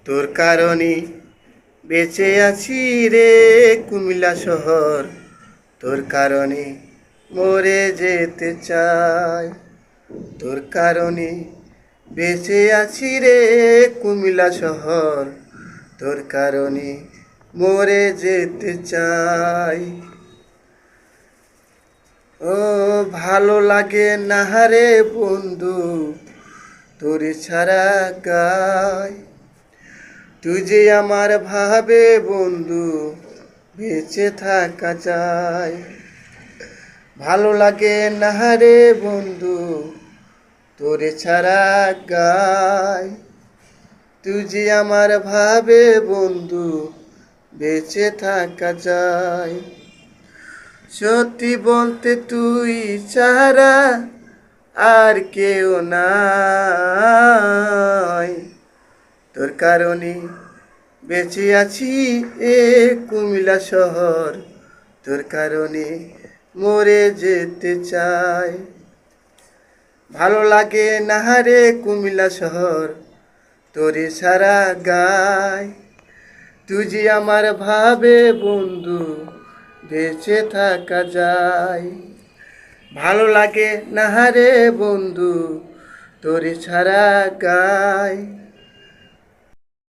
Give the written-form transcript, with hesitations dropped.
তোর কারণে বেঁচে আছি রে কুমিল্লা শহর, তোর কারণে মরে যেতে চাই। তোর কারণে বেঁচে আছি রে কুমিল্লা শহর, তোর কারণে মরে যেতে চাই। ও ভালো লাগে না রে বন্ধু তোর ছাড়া গায়, তুই যে আমার ভাবে বন্ধু বেঁচে থাকা যায়। ভালো লাগে না রে বন্ধু তোরে ছাড়া গায়, তুই যে আমার ভাবে বন্ধু বেঁচে থাকা যায়। সত্যি বলতে তুই ছাড়া আর কেউ নাই, তোর কারণে বেঁচে আছি এ কুমিল্লা শহর, তোর কারণে মরে যেতে চাই। ভালো লাগে না রে কুমিল্লা শহর তোরে সারা গায়, তুই যে আমার ভাবে বন্ধু বেঁচে থাকা যায়। ভালো লাগে না রে বন্ধু তোরে ছাড়া গায়।